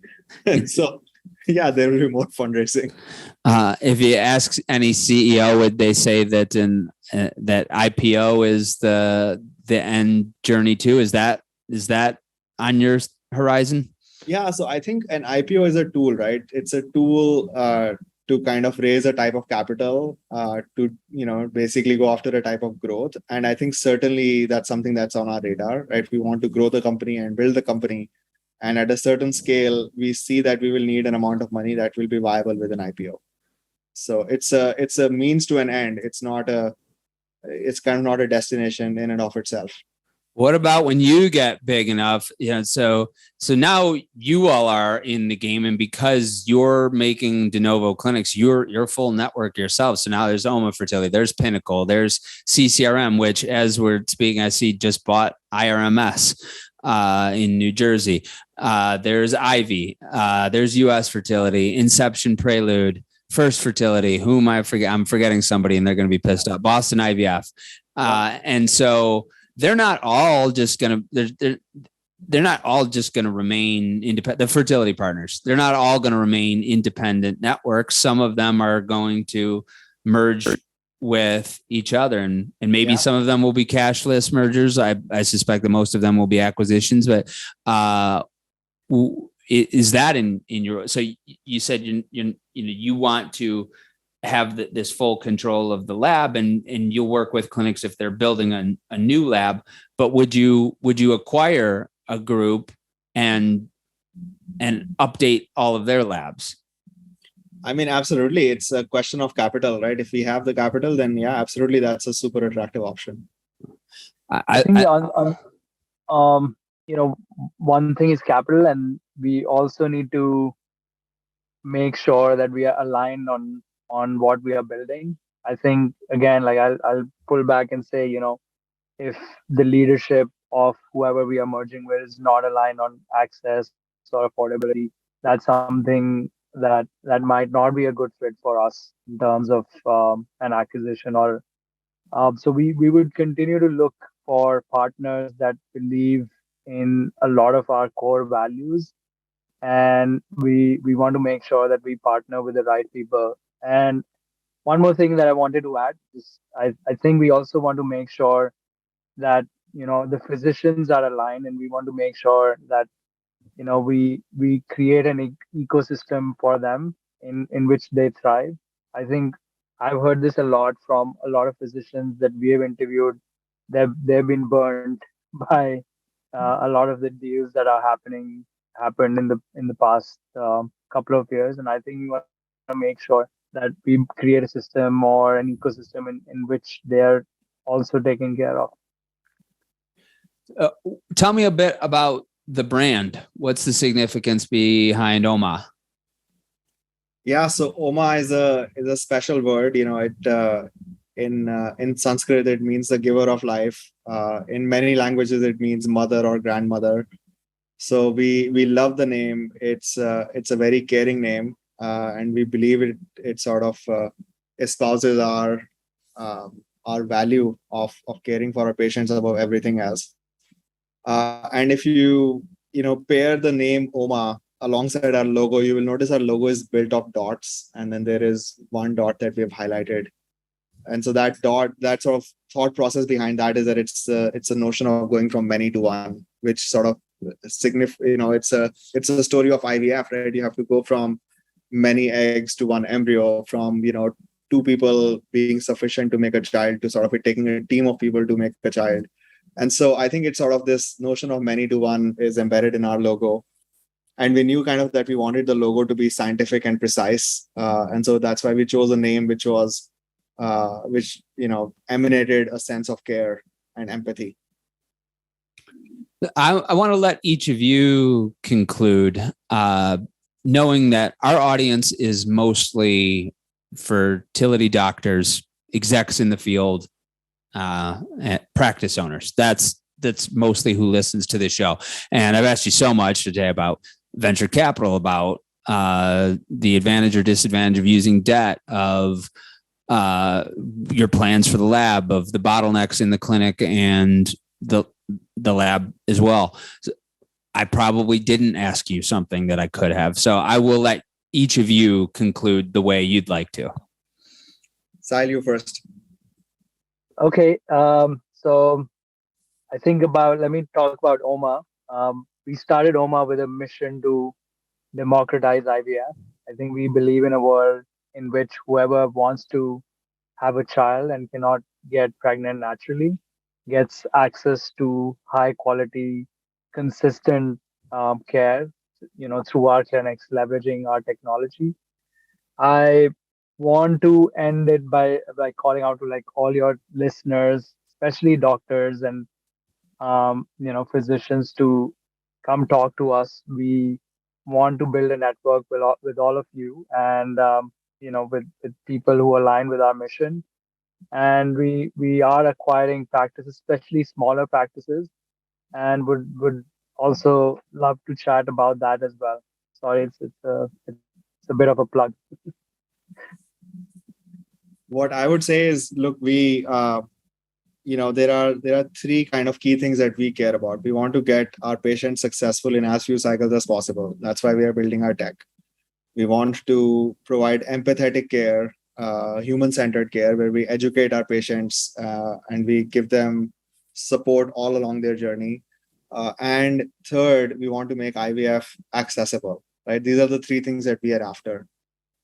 B: And so, yeah, there will be more fundraising.
A: If you ask any CEO, would they say that that IPO is the end journey too? Is that on your horizon?
B: Yeah. So I think an IPO is a tool, right? It's a tool to kind of raise a type of capital to basically go after a type of growth. And I think certainly that's something that's on our radar, right? We want to grow the company and build the company, and at a certain scale we see that we will need an amount of money that will be viable with an IPO. So it's a means to an end. It's kind of not a destination in and of itself.
A: What about when you get big enough? So now you all are in the game, and because you're making de novo clinics, you're full network yourself. So now there's Oma Fertility, there's Pinnacle, there's CCRM, which, as we're speaking, I see just bought IRMS in New Jersey. There's Ivy, there's US Fertility, Inception Prelude, First Fertility. Whom I forget? I'm forgetting somebody, and they're going to be pissed off. Boston IVF, and so. They're not all just going to remain independent. The fertility partners, they're not all going to remain independent networks. Some of them are going to merge with each other, and maybe some of them will be cashless mergers. I suspect that most of them will be acquisitions, but is that in your, so you said you want to have this full control of the lab, and you'll work with clinics if they're building a new lab, but would you acquire a group and update all of their labs?
B: I mean, absolutely. It's a question of capital, right? If we have the capital, then yeah, absolutely. That's a super attractive option.
C: I think one thing is capital, and we also need to make sure that we are aligned on what we are building. I think, again, like I'll pull back and say, if the leadership of whoever we are merging with is not aligned on access or affordability, that's something that might not be a good fit for us in terms of an acquisition or So we would continue to look for partners that believe in a lot of our core values, and we want to make sure that we partner with the right people. And one more thing that I wanted to add is I think we also want to make sure that the physicians are aligned, and we want to make sure that we create an ecosystem for them in which they thrive. I think I've heard this a lot from a lot of physicians that we have interviewed. They've been burned by a lot of the deals that are happened in the past couple of years. And I think we want to make sure that we create a system or an ecosystem in which they are also taken care of.
A: Tell me a bit about the brand. What's the significance behind Oma?
B: Yeah, so Oma is a special word. It in Sanskrit it means the giver of life. In many languages it means mother or grandmother. So we love the name. It's a very caring name, and we believe it sort of espouses our value of caring for our patients above everything else. And if you pair the name Oma alongside our logo, you will notice our logo is built of dots, and then there is one dot that we have highlighted. And so that sort of thought process behind that is that it's a notion of going from many to one, which sort of it's a story of IVF, right? You have to go from many eggs to one embryo, from two people being sufficient to make a child to sort of it taking a team of people to make a child. And so I think it's sort of this notion of many to one is embedded in our logo. And we knew kind of that we wanted the logo to be scientific and precise. And so that's why we chose a name which emanated a sense of care and empathy.
A: I want to let each of you conclude, knowing that our audience is mostly fertility doctors, execs in the field, practice owners. That's mostly who listens to this show. And I've asked you so much today about venture capital, about the advantage or disadvantage of using debt, of your plans for the lab, of the bottlenecks in the clinic and the lab as well. So I probably didn't ask you something that I could have. So I will let each of you conclude the way you'd like to.
B: Sahil, you first.
C: Okay. So I think let me talk about Oma. We started Oma with a mission to democratize IVF. I think we believe in a world in which whoever wants to have a child and cannot get pregnant naturally gets access to high quality, consistent care, through our clinics, leveraging our technology. I want to end it by calling out to like all your listeners, especially doctors and physicians, to come talk to us. We want to build a network with all of you, and with people who align with our mission. And we are acquiring practices, especially smaller practices, and would also love to chat about that as well. Sorry, it's a bit of a plug.
B: What I would say is, look, we there are three kind of key things that we care about. We want to get our patients successful in as few cycles as possible. That's why we are building our tech. We want to provide empathetic care, human-centered care, where we educate our patients and we give them support all along their journey. And third, we want to make IVF accessible, right? These are the three things that we are after.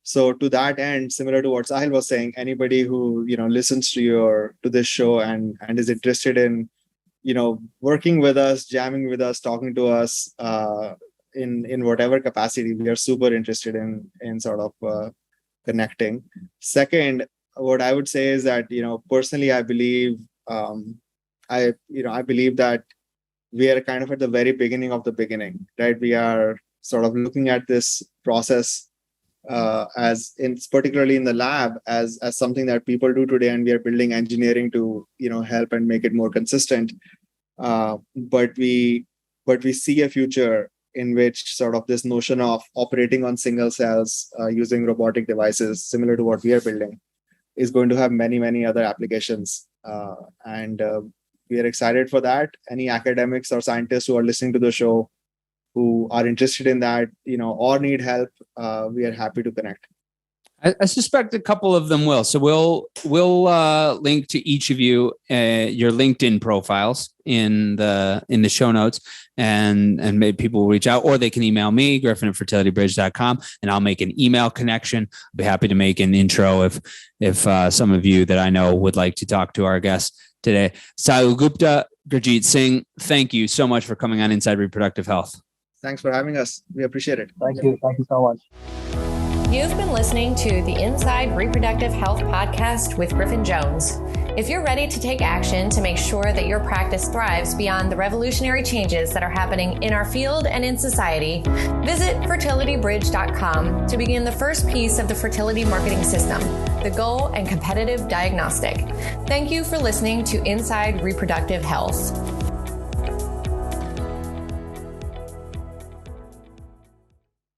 B: So to that end, similar to what Sahil was saying, anybody who listens to this show and is interested in working with us, jamming with us, talking to us in whatever capacity, we are super interested in sort of connecting. Second, what I would say is that personally, I believe I believe that we are kind of at the very beginning of the beginning, right? We are sort of looking at this process particularly in the lab as something that people do today, and we are building engineering to help and make it more consistent. But we see a future in which sort of this notion of operating on single cells using robotic devices similar to what we are building is going to have many other applications. And we are excited for that. Any academics or scientists who are listening to the show who are interested in that, or need help, we are happy to connect.
A: I suspect a couple of them will. So we'll link to each of you your LinkedIn profiles in the show notes, and maybe people will reach out, or they can email me, Griffin@fertilitybridge.com, and I'll make an email connection. I'll be happy to make an intro if some of you that I know would like to talk to our guests today. Sahil Gupta, Gurjeet Singh, thank you so much for coming on Inside Reproductive Health.
B: Thanks for having us. We appreciate it.
C: Thank you. Thank you so much.
D: You've been listening to the Inside Reproductive Health podcast with Griffin Jones. If you're ready to take action to make sure that your practice thrives beyond the revolutionary changes that are happening in our field and in society, visit fertilitybridge.com to begin the first piece of the fertility marketing system, the goal and competitive diagnostic. Thank you for listening to Inside Reproductive Health.